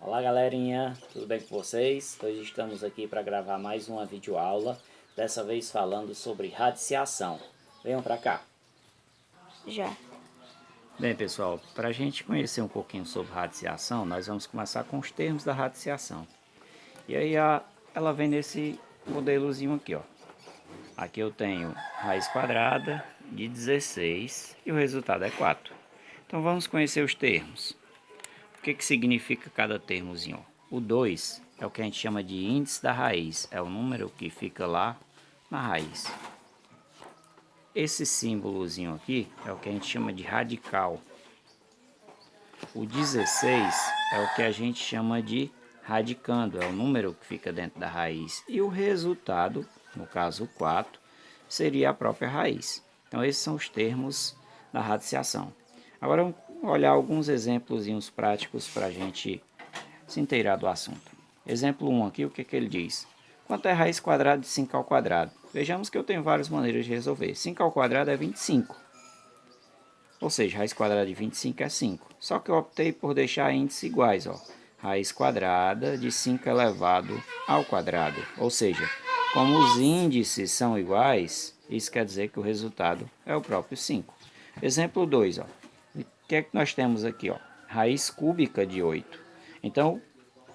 Olá galerinha, tudo bem com vocês? Hoje estamos aqui para gravar mais uma videoaula, dessa vez falando sobre radiciação. Venham para cá. Já. Bem pessoal, para a gente conhecer um pouquinho sobre radiciação, nós vamos começar com os termos da radiciação. E aí ela vem nesse modelozinho aqui, ó. Aqui eu tenho raiz quadrada de 16 e o resultado é 4. Então vamos conhecer os termos. O que significa cada termozinho? O 2 é o que a gente chama de índice da raiz, é o número que fica lá na raiz. Esse símbolozinho aqui é o que a gente chama de radical. O 16 é o que a gente chama de radicando, é o número que fica dentro da raiz. E o resultado, no caso o 4, seria a própria raiz. Então esses são os termos da radiciação. Agora vamos olhar alguns exemplos práticos para a gente se inteirar do assunto. Exemplo 1 aqui, o que ele diz? Quanto é raiz quadrada de 5 ao quadrado? Vejamos que eu tenho várias maneiras de resolver. 5 ao quadrado é 25. Ou seja, raiz quadrada de 25 é 5. Só que eu optei por deixar índices iguais. Ó. Raiz quadrada de 5 elevado ao quadrado. Ou seja, como os índices são iguais, isso quer dizer que o resultado é o próprio 5. Exemplo 2. Ó. O que é que nós temos aqui? Ó? Raiz cúbica de 8. Então,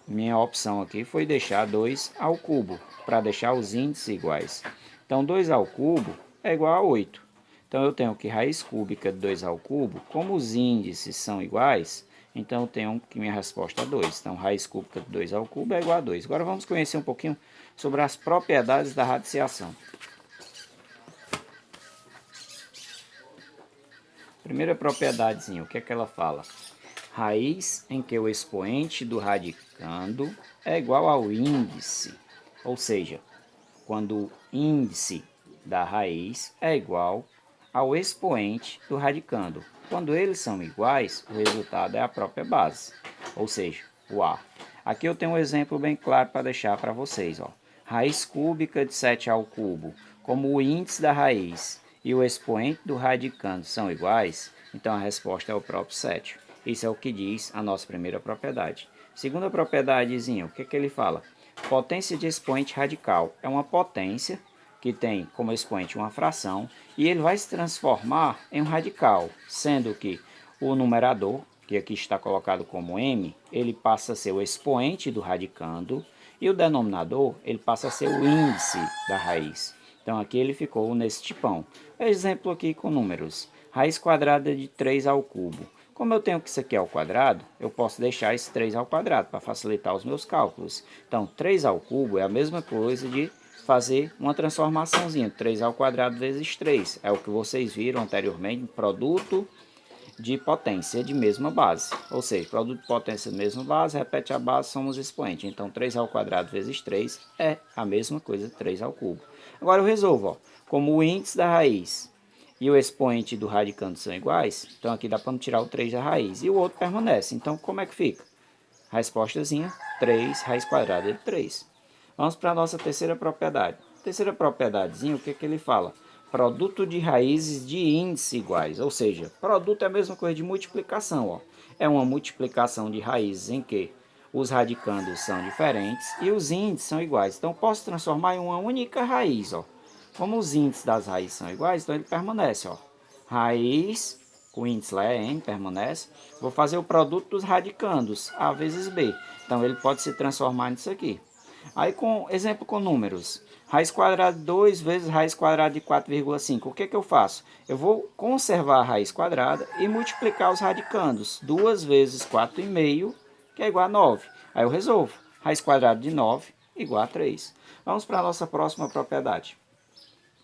minha opção aqui foi deixar 2 ao cubo, para deixar os índices iguais. Então, 2 ao cubo é igual a 8. Então, eu tenho que raiz cúbica de 2 ao cubo, como os índices são iguais, então eu tenho que minha resposta é 2. Então, raiz cúbica de 2 ao cubo é igual a 2. Agora, vamos conhecer um pouquinho sobre as propriedades da radiciação. Primeira propriedadezinha, o que é que ela fala? Raiz em que o expoente do radicando é igual ao índice, ou seja, quando o índice da raiz é igual ao expoente do radicando. Quando eles são iguais, o resultado é a própria base, ou seja, o A. Aqui eu tenho um exemplo bem claro para deixar para vocês. Ó. Raiz cúbica de 7 ao cubo, como o índice da raiz e o expoente do radicando são iguais, então a resposta é o próprio 7. Isso é o que diz a nossa primeira propriedade. Segunda propriedadezinha, o que ele fala? Potência de expoente radical é uma potência que tem como expoente uma fração e ele vai se transformar em um radical, sendo que o numerador, que aqui está colocado como m, ele passa a ser o expoente do radicando e o denominador, ele passa a ser o índice da raiz. Então aqui ele ficou nesse tipão. Exemplo aqui com números. Raiz quadrada de 3 ao cubo. Como eu tenho que isso aqui é ao quadrado, eu posso deixar esse 3 ao quadrado para facilitar os meus cálculos. Então 3 ao cubo é a mesma coisa de fazer uma transformaçãozinha. 3 ao quadrado vezes 3. É o que vocês viram anteriormente, produto de potência de mesma base. Ou seja, produto de potência de mesma base, repete a base, somos expoente. Então 3 ao quadrado vezes 3 é a mesma coisa, 3 ao cubo. Agora eu resolvo, ó, como o índice da raiz e o expoente do radicando são iguais, então aqui dá para tirar o 3 da raiz e o outro permanece. Então como é que fica? Respostazinha, 3 raiz quadrada de 3. Vamos para a nossa terceira propriedade. Terceira propriedadezinha, o que ele fala? Produto de raízes de índice iguais, ou seja, produto é a mesma coisa de multiplicação. Ó. É uma multiplicação de raízes em que os radicandos são diferentes e os índices são iguais. Então, posso transformar em uma única raiz. Ó. Como os índices das raízes são iguais, então ele permanece. Ó. Raiz, o índice lá é n, permanece. Vou fazer o produto dos radicandos, a vezes b. Então, ele pode se transformar nisso aqui. Aí, exemplo com números. Raiz quadrada de 2 vezes raiz quadrada de 4,5. O que eu faço? Eu vou conservar a raiz quadrada e multiplicar os radicandos. 2 vezes 4,5, que é igual a 9. Aí eu resolvo. Raiz quadrada de 9 igual a 3. Vamos para a nossa próxima propriedade.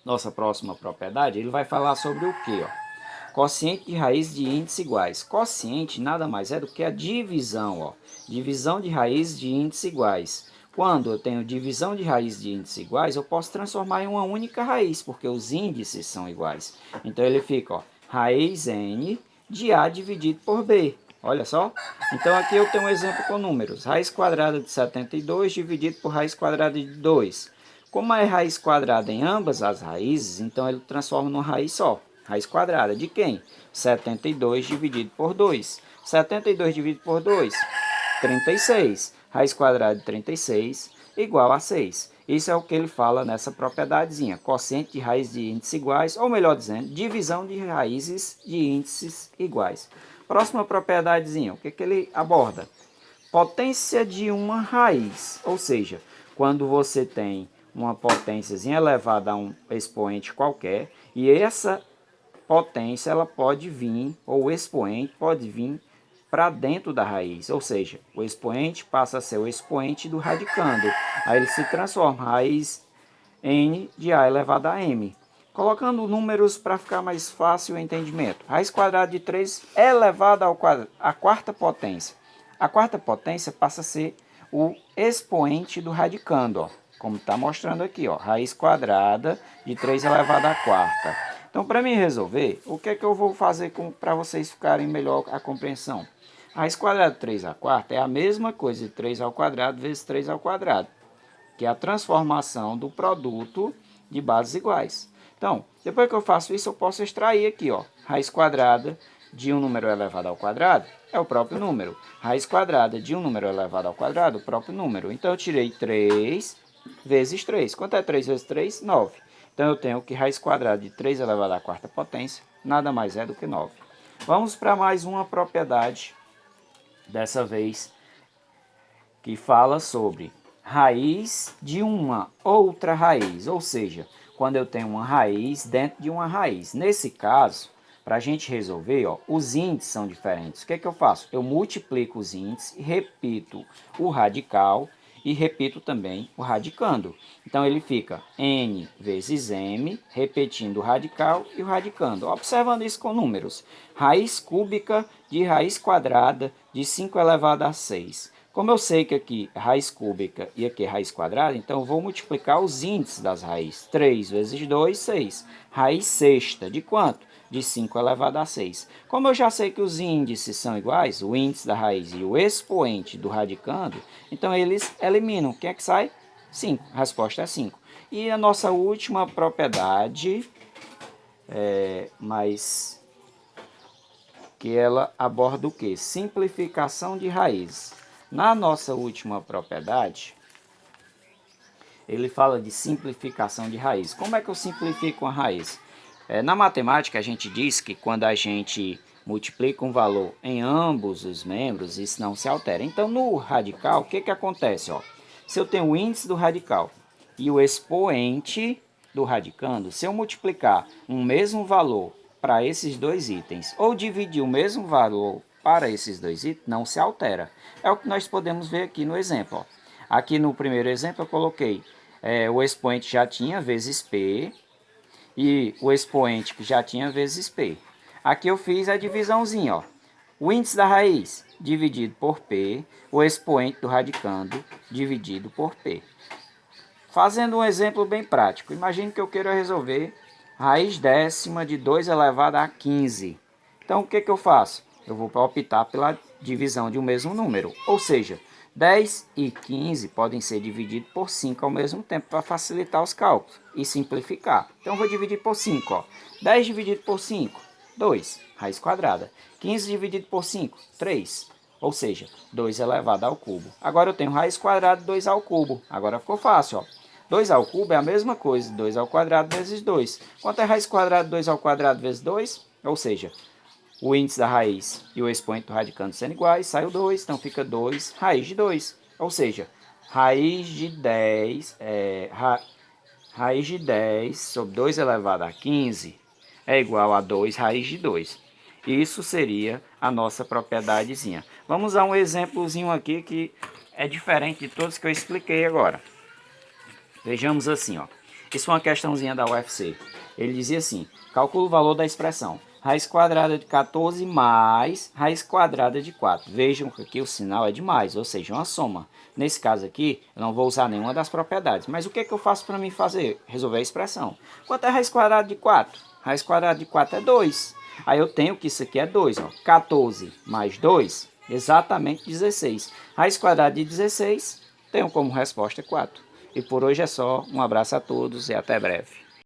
Nossa próxima propriedade, ele vai falar sobre o quê? Ó? Quociente de raiz de índices iguais. Quociente nada mais é do que a divisão. Ó. Divisão de raiz de índices iguais. Quando eu tenho divisão de raiz de índices iguais, eu posso transformar em uma única raiz, porque os índices são iguais. Então ele fica, ó, raiz n de a dividido por b. Olha só. Então aqui eu tenho um exemplo com números. Raiz quadrada de 72 dividido por raiz quadrada de 2. Como é raiz quadrada em ambas as raízes, então ele transforma numa raiz só. Raiz quadrada de quem? 72 dividido por 2. 72 dividido por 2 36. Raiz quadrada de 36 igual a 6. Isso é o que ele fala nessa propriedadezinha. Quociente de raiz de índices iguais, ou melhor dizendo, divisão de raízes de índices iguais. Próxima propriedadezinha, o que ele aborda? Potência de uma raiz, ou seja, quando você tem uma potênciazinha elevada a um expoente qualquer, e essa potência ela pode vir, ou o expoente pode vir para dentro da raiz, ou seja, o expoente passa a ser o expoente do radicando, aí ele se transforma raiz n de a elevado a m. Colocando números para ficar mais fácil o entendimento. Raiz quadrada de 3 elevado à quarta potência. A quarta potência passa a ser o expoente do radicando, ó, como está mostrando aqui, ó, raiz quadrada de 3 elevado à quarta. Então, para mim resolver, o que é que eu vou fazer para vocês ficarem melhor a compreensão? Raiz quadrada de 3 à quarta é a mesma coisa de 3 ao quadrado vezes 3 ao quadrado, que é a transformação do produto de bases iguais. Então, depois que eu faço isso, eu posso extrair aqui, ó, raiz quadrada de um número elevado ao quadrado é o próprio número. Raiz quadrada de um número elevado ao quadrado, o próprio número. Então, eu tirei 3 vezes 3. Quanto é 3 vezes 3? 9. Então, eu tenho que raiz quadrada de 3 elevado à quarta potência nada mais é do que 9. Vamos para mais uma propriedade, dessa vez, que fala sobre raiz de uma outra raiz, ou seja, quando eu tenho uma raiz dentro de uma raiz. Nesse caso, para a gente resolver, ó, os índices são diferentes. O que é que eu faço? Eu multiplico os índices e repito o radical e repito também o radicando. Então, ele fica n vezes m, repetindo o radical e o radicando. Observando isso com números. Raiz cúbica de raiz quadrada de 5 elevado a 6. Como eu sei que aqui é raiz cúbica e aqui é raiz quadrada, então eu vou multiplicar os índices das raízes. 3 vezes 2, 6. Raiz sexta, de quanto? De 5 elevado a 6. Como eu já sei que os índices são iguais, o índice da raiz e o expoente do radicando, então eles eliminam. Quem é que sai? 5. A resposta é 5. E a nossa última propriedade, mas que ela aborda o quê? Simplificação de raízes. Na nossa última propriedade, ele fala de simplificação de raiz. Como é que eu simplifico uma raiz? Na matemática, a gente diz que quando a gente multiplica um valor em ambos os membros, isso não se altera. Então, no radical, o que, que acontece? Ó? Se eu tenho o índice do radical e o expoente do radicando, se eu multiplicar um mesmo valor para esses dois itens ou dividir o mesmo valor para esses dois itens, não se altera. É o que nós podemos ver aqui no exemplo. Ó. Aqui no primeiro exemplo eu coloquei o expoente já tinha vezes P e o expoente que já tinha vezes P. Aqui eu fiz a divisãozinha. Ó. O índice da raiz dividido por P, o expoente do radicando dividido por P. Fazendo um exemplo bem prático, imagine que eu queira resolver raiz décima de 2 elevado a 15. Então, o que eu faço? Eu vou optar pela divisão de um mesmo número, ou seja, 10 e 15 podem ser divididos por 5 ao mesmo tempo para facilitar os cálculos e simplificar. Então, eu vou dividir por 5. Ó. 10 dividido por 5, 2, raiz quadrada. 15 dividido por 5, 3, ou seja, 2 elevado ao cubo. Agora eu tenho raiz quadrada de 2 ao cubo. Agora ficou fácil, ó. 2 ao cubo é a mesma coisa, 2 ao quadrado vezes 2. Quanto é raiz quadrada de 2 ao quadrado vezes 2? Ou seja, o índice da raiz e o expoente do radicando sendo iguais, sai o 2, então fica 2 raiz de 2. Ou seja, raiz de 10, raiz de 10 sobre 2 elevado a 15 é igual a 2 raiz de 2. Isso seria a nossa propriedadezinha. Vamos a um exemplozinho aqui que é diferente de todos que eu expliquei agora. Vejamos assim, ó. Isso é uma questãozinha da UFC. Ele dizia assim, calcula o valor da expressão. Raiz quadrada de 14 mais raiz quadrada de 4. Vejam que aqui o sinal é de mais, ou seja, uma soma. Nesse caso aqui, eu não vou usar nenhuma das propriedades. Mas o que eu faço para mim fazer? Resolver a expressão. Quanto é raiz quadrada de 4? Raiz quadrada de 4 é 2. Aí eu tenho que isso aqui é 2. Ó. 14 mais 2, exatamente 16. Raiz quadrada de 16, tenho como resposta 4. E por hoje é só. Um abraço a todos e até breve.